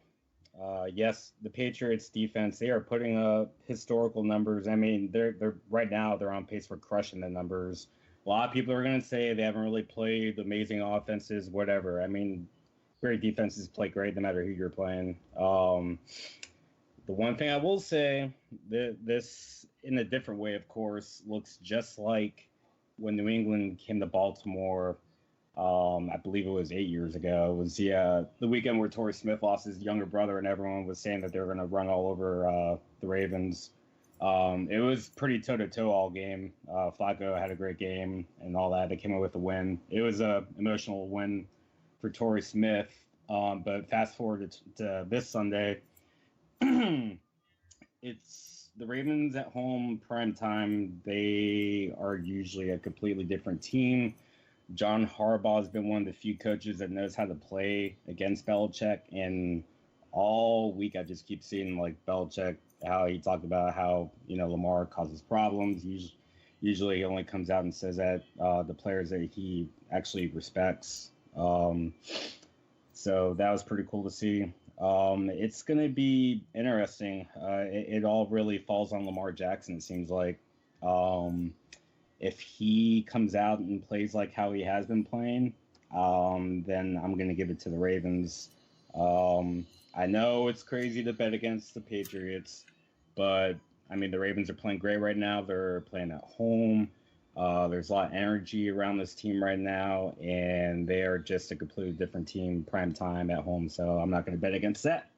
yes, the Patriots defense, they are putting up historical numbers. I mean, they're right now they're on pace for crushing the numbers. A lot of people are going to say they haven't really played amazing offenses, whatever. I mean, great defenses play great no matter who you're playing. The one thing I will say, this, in a different way, of course, looks just like when New England came to Baltimore, I believe it was 8 years ago. It was the weekend where Torrey Smith lost his younger brother, and everyone was saying that they were going to run all over the Ravens. It was pretty toe-to-toe all game. Flacco had a great game and all that. They came up with a win. It was an emotional win for Torrey Smith. But fast forward to this Sunday, it's the Ravens at home, prime time. They are usually a completely different team. John Harbaugh has been one of the few coaches that knows how to play against Belichick. And all week I just keep seeing like Belichick, how he talked about how, Lamar causes problems. Usually he only comes out and says that the players that he actually respects. So that was pretty cool to see. It's going to be interesting. It all really falls on Lamar Jackson, it seems like. If he comes out and plays like how he has been playing, then I'm going to give it to the Ravens. I know it's crazy to bet against the Patriots, but, I mean, the Ravens are playing great right now. They're playing at home. There's a lot of energy around this team right now, and they are just a completely different team, prime time at home, so I'm not going to bet against that.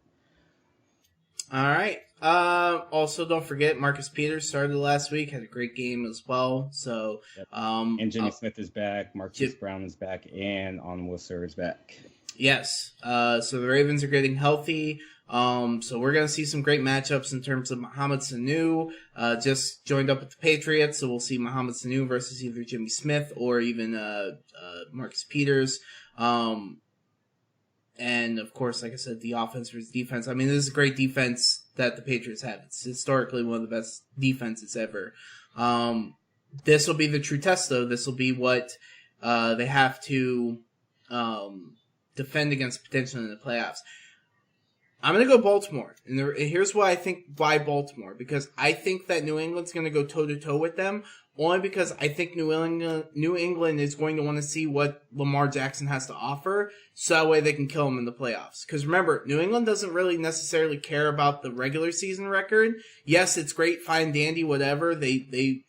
All right. Also, don't forget, Marcus Peters started last week, had a great game as well. So, yep. And Jimmy Smith is back, Marquise Brown is back, and Onwuasor is back. Yes. So the Ravens are getting healthy. So we're going to see some great matchups in terms of Mohamed Sanu, just joined up with the Patriots. So we'll see Mohamed Sanu versus either Jimmy Smith or even, Marcus Peters. And of course, like I said, the offense versus defense. I mean, this is a great defense that the Patriots have. It's historically one of the best defenses ever. This will be the true test though. This will be what, they have to, defend against potentially in the playoffs. I'm going to go Baltimore. And here's why I think why Baltimore. Because I think that New England's going to go toe-to-toe with them. Only because I think New England is going to want to see what Lamar Jackson has to offer. So that way they can kill him in the playoffs. Because remember, New England doesn't really necessarily care about the regular season record. Yes, it's great, fine, dandy, whatever. They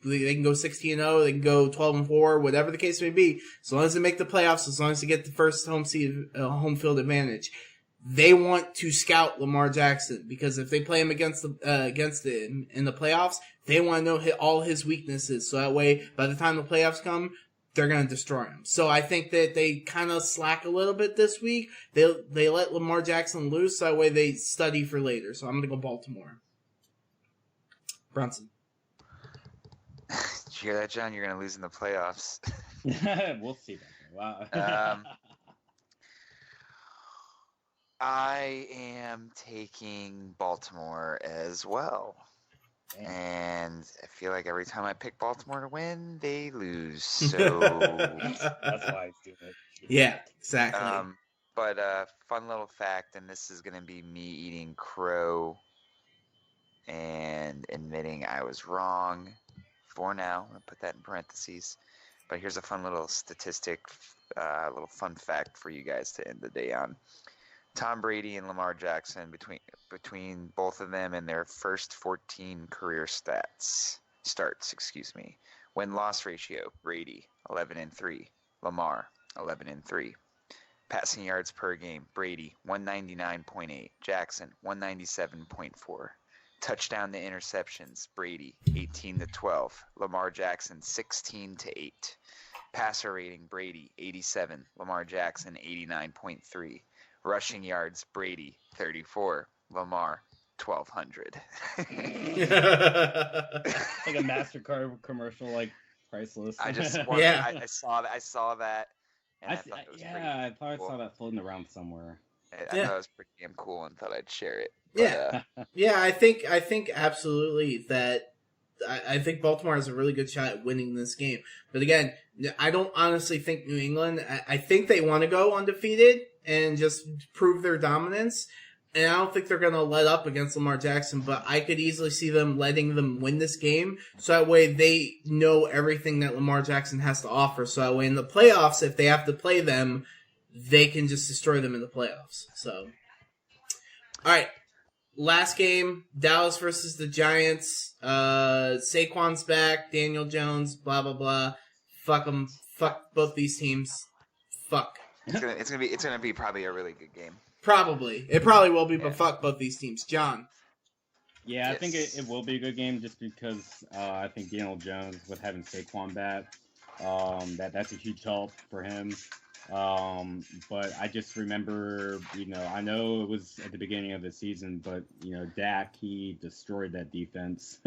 can go 16-0, they can go 12-4, whatever the case may be. As long as they make the playoffs, as long as they get the first home field advantage. They want to scout Lamar Jackson because if they play him against him in the playoffs, they want to know all his weaknesses. So that way, by the time the playoffs come, they're going to destroy him. So I think that they kind of slack a little bit this week. They let Lamar Jackson loose. So that way they study for later. So I'm going to go Baltimore. Brunson. Did you hear that, John? You're going to lose in the playoffs. We'll see that. Wow. I am taking Baltimore as well. Damn. And I feel like every time I pick Baltimore to win, they lose. So, That's why I do it. Yeah, exactly. but fun little fact, and this is going to be me eating crow and admitting I was wrong for now. I'll put that in parentheses. But here's a fun little statistic, little fun fact for you guys to end the day on. Tom Brady and Lamar Jackson, between both of them and their first 14 career starts. Win-loss ratio: Brady 11-3, Lamar 11-3. Passing yards per game: Brady 199.8, Jackson 197.4. Touchdown to interceptions: Brady 18-12, Lamar Jackson 16-8. Passer rating: Brady 87, Lamar Jackson 89.3. Rushing yards: Brady 34, Lamar 1,200. Like a MasterCard commercial, like priceless. I just Yeah. I saw that, and I thought it was pretty I probably cool. saw that floating around somewhere. I thought it was pretty damn cool and thought I'd share it. But, Yeah. Yeah, I think absolutely that I think Baltimore has a really good shot at winning this game. But again, I don't honestly think New England, I think they want to go undefeated and just prove their dominance. And I don't think they're going to let up against Lamar Jackson, but I could easily see them letting them win this game. So that way they know everything that Lamar Jackson has to offer. So that way in the playoffs, if they have to play them, they can just destroy them in the playoffs. So, all right. Last game, Dallas versus the Giants. Saquon's back, Daniel Jones, blah, blah, blah. Fuck them. Fuck both these teams. Fuck. it's gonna be probably a really good game. Probably. It probably will be, but fuck both these teams. John. Yeah, I think Yes. it will be a good game just because I think Daniel Jones, with having Saquon back, that's a huge help for him. But I just remember, I know it was at the beginning of the season, but, Dak, he destroyed that defense.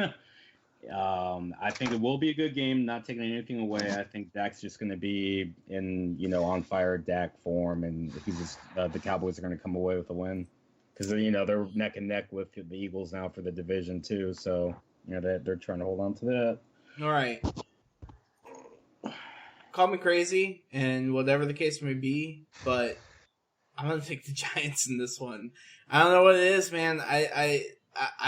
I think it will be a good game, not taking anything away. I think Dak's just going to be in, on fire Dak form, and he's just, the Cowboys are going to come away with a win. Because, they're neck and neck with the Eagles now for the division, too. So, they're trying to hold on to that. All right. Call me crazy, and whatever the case may be, but I'm going to take the Giants in this one. I don't know what it is, man. I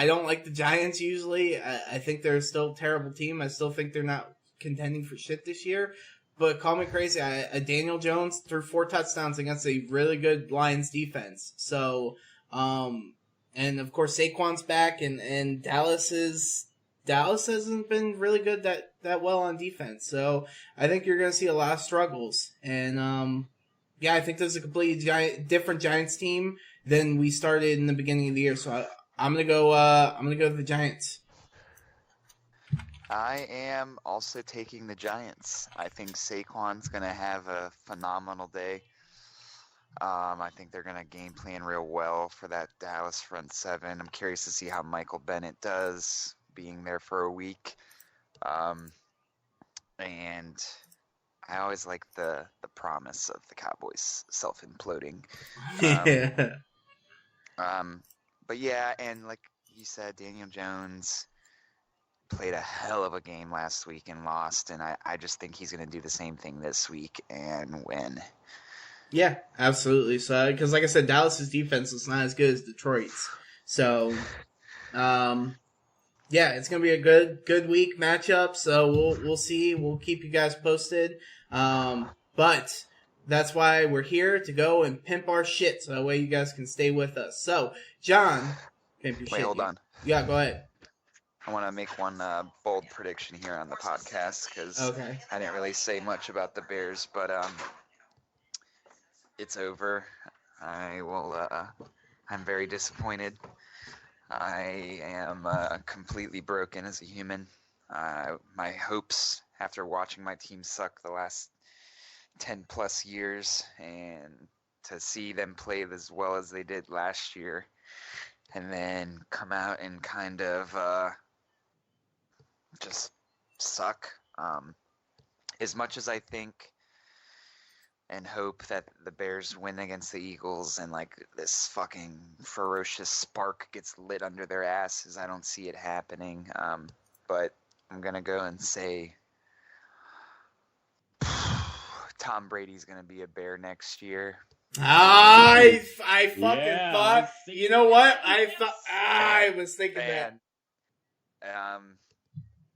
don't like the Giants usually. I think they're still a terrible team. I still think they're not contending for shit this year. But call me crazy. Daniel Jones threw 4 touchdowns against a really good Lions defense. So, and of course Saquon's back, and Dallas hasn't been really good that well on defense. So I think you're going to see a lot of struggles. And I think there's a completely different Giants team than we started in the beginning of the year. So I'm gonna go with the Giants. I am also taking the Giants. I think Saquon's going to have a phenomenal day. I think they're going to game plan real well for that Dallas front seven. I'm curious to see how Michael Bennett does being there for a week. And I always like the promise of the Cowboys self-imploding. But yeah, and like you said, Daniel Jones played a hell of a game last week and lost, and I just think he's going to do the same thing this week and win. Yeah, absolutely. So, because like I said, Dallas's defense is not as good as Detroit's. So, yeah, it's gonna be a good week matchup. So we'll see. We'll keep you guys posted. But that's why we're here to go and pimp our shit, so that way you guys can stay with us. So, John, pimp your Wait, shit. hold on. Yeah, go ahead. I want to make one bold prediction here on the podcast because Okay. I didn't really say much about the Bears, but it's over. I will. I'm very disappointed. I am completely broken as a human. My hopes after watching my team suck the last 10 plus years and to see them play as well as they did last year and then come out and kind of just suck. As much as I think and hope that the Bears win against the Eagles and like this fucking ferocious spark gets lit under their asses, I don't see it happening. But I'm gonna go and say Tom Brady's gonna be a Bear next year. I fucking Yeah, thought. I was thinking You know what? that. I was thinking that.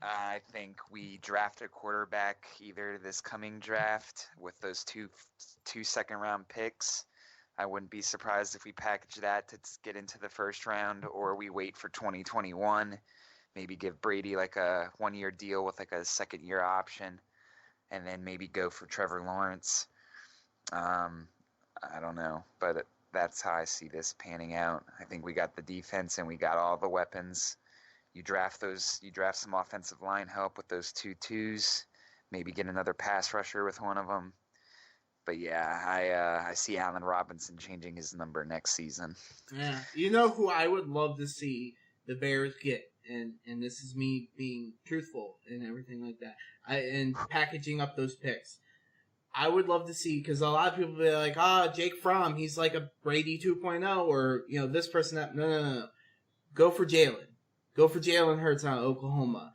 I think we draft a quarterback either this coming draft with those two second round picks. I wouldn't be surprised if we package that to get into the first round, or we wait for 2021, maybe give Brady like a 1-year deal with like a second year option, and then maybe go for Trevor Lawrence. I don't know, but that's how I see this panning out. I think we got the defense and we got all the weapons. You draft some offensive line help with those 2-2s, maybe get another pass rusher with one of them. But yeah, I see Allen Robinson changing his number next season. Yeah, you know who I would love to see the Bears get, and this is me being truthful and everything like that. And packaging up those picks. I would love to see, because a lot of people be like, Jake Fromm, he's like a Brady 2.0, or this person that. No. Go for Jalen. Go for Jalen Hurts out of Oklahoma.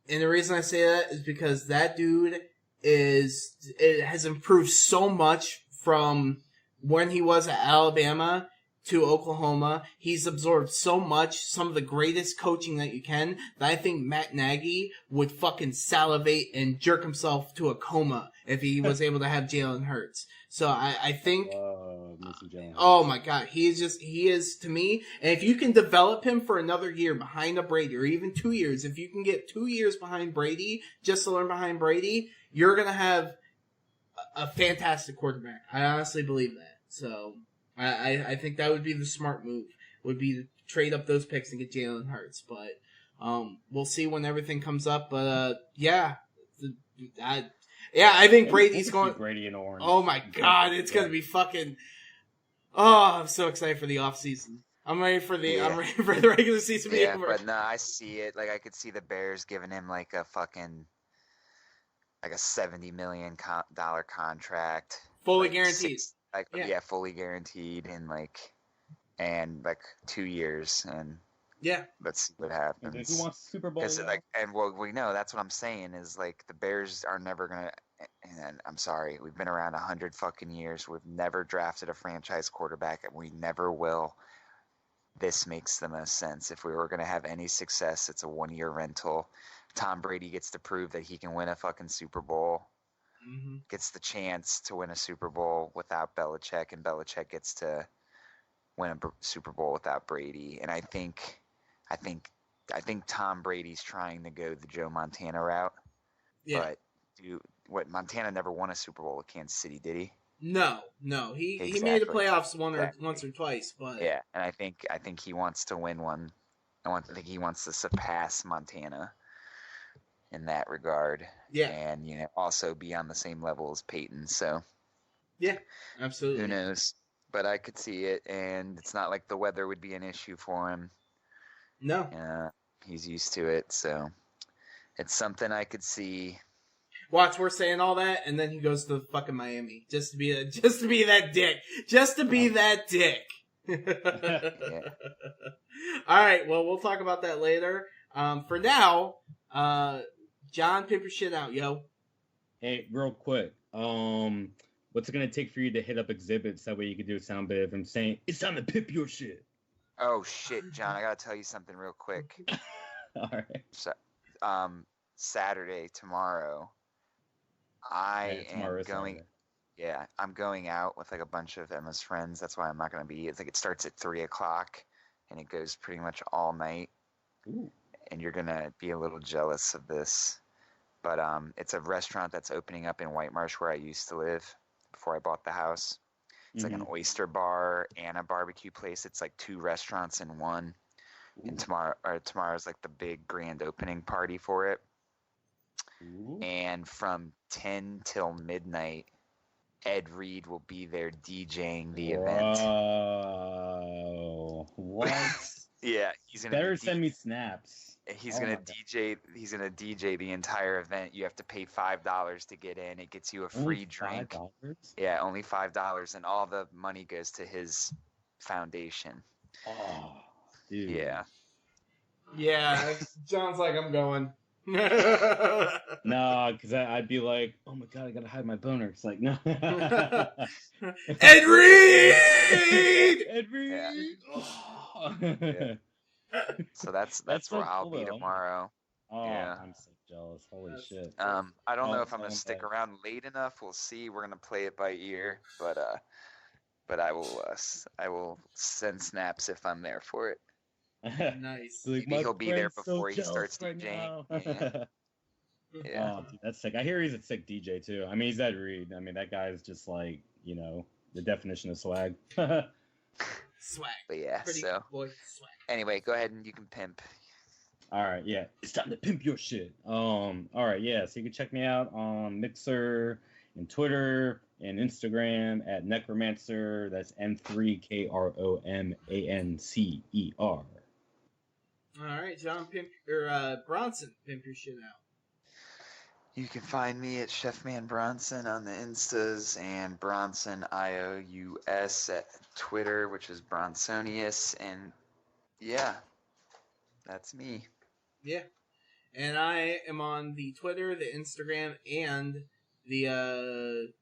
And the reason I say that is because that dude has improved so much from when he was at Alabama to Oklahoma. He's absorbed so much, some of the greatest coaching that you can, that I think Matt Nagy would fucking salivate and jerk himself to a coma if he was able to have Jalen Hurts. So I think, oh my God, he is to me. And if you can develop him for another year behind a Brady, or even 2 years, if you can get 2 years behind Brady, just to learn behind Brady, you're going to have a fantastic quarterback. I honestly believe that. So I think that would be the smart move, would be to trade up those picks and get Jalen Hurts. But we'll see when everything comes up. But I think Brady's going. Brady in orange. Oh my God, it's gonna be fucking. Oh, I'm so excited for the off season. I'm ready for the regular season to be over. But no, I see it. Like I could see the Bears giving him like a fucking $70 million contract, fully guaranteed. Fully guaranteed in like 2 years, and let's see what happens. Who wants Super Bowl? We know that's what I'm saying is like the Bears are never gonna. And I'm sorry, we've been around 100 fucking years. We've never drafted a franchise quarterback, and we never will. This makes the most sense. If we were gonna have any success, it's a 1-year rental. Tom Brady gets to prove that he can win a fucking Super Bowl. Mm-hmm. Gets the chance to win a Super Bowl without Belichick, and Belichick gets to win a Super Bowl without Brady. And I think Tom Brady's trying to go the Joe Montana route. Yeah. But Montana never won a Super Bowl with Kansas City, did he? No. He made the playoffs once or twice, but yeah. And I think he wants to win one. I think he wants to surpass Montana in that regard. Yeah. And also be on the same level as Peyton. So yeah, absolutely. Who knows? But I could see it, and it's not like the weather would be an issue for him. No. He's used to it, so it's something I could see. Watch, we're saying all that, and then he goes to fucking Miami just to be that dick, just to be that dick. Yeah. All right, well, we'll talk about that later. For now, John, pimp your shit out, yo. Hey, real quick. What's it gonna take for you to hit up exhibits? That way you can do a sound bit of him saying, "It's time to pimp your shit." Oh shit, John! I gotta tell you something real quick. All right. So, Saturday tomorrow, I am Tomorrow is going. Saturday. Yeah, I'm going out with like a bunch of Emma's friends. That's why I'm not gonna be. It's like it starts at 3 o'clock, and it goes pretty much all night. Ooh. And you're gonna be a little jealous of this, but it's a restaurant that's opening up in White Marsh where I used to live before I bought the house. It's like an oyster bar and a barbecue place. It's like 2 restaurants in one. And tomorrow's like the big grand opening party for it. Ooh. And from 10 till midnight, Ed Reed will be there DJing the event. Whoa. What? Yeah, he's gonna Better send me snaps. He's Oh gonna my God. DJ. He's gonna DJ the entire event. You have to pay $5 to get in. It gets you a free Only drink. $5? Yeah, only $5, and all the money goes to his foundation. Oh, dude. Yeah. Yeah, John's like, I'm going. No, because I'd be like, oh my God, I gotta hide my boner. It's like, no. Ed Reed! Ed Reed! Yeah. Oh. Yeah. So that's so where I'll cool, be though. tomorrow. Oh, Yeah. I'm so jealous. Holy shit. I don't know Oh, if I'm gonna oh, stick man. around late enough. We'll see. We're gonna play it by ear, but I will send snaps if I'm there for it. Nice. Like, Maybe my he'll be there friend's so before he starts jealous right DJing. now. Yeah. Oh, dude, that's sick. I hear he's a sick DJ too. I mean, he's Ed Reed. I mean, that guy is just like, you know, the definition of swag. Swag. But yeah. Pretty So boy swag. anyway, go ahead and you can pimp. All right, yeah, it's time to pimp your shit. All right, yeah, so you can check me out on Mixer and Twitter and Instagram at Necromancer. That's N3KROMANCER. All right, John Bronson, pimp your shit out. You can find me at Chefman Bronson on the Instas and Bronson IOUS at Twitter, which is Bronsonius, and yeah, that's me. Yeah, and I am on the Twitter, the Instagram, and the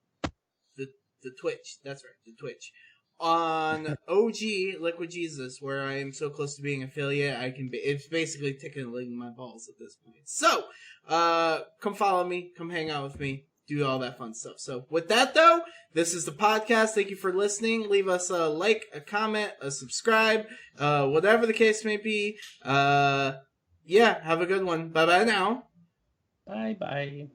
Twitch. That's right, the Twitch. On OG Liquid Jesus, where I am so close to being affiliate, I can be. It's basically tickling my balls at this point. So, come follow me, come hang out with me, do all that fun stuff. So, with that though, this is the podcast. Thank you for listening. Leave us a like, a comment, a subscribe, whatever the case may be. Yeah, have a good one. Bye bye now. Bye-bye.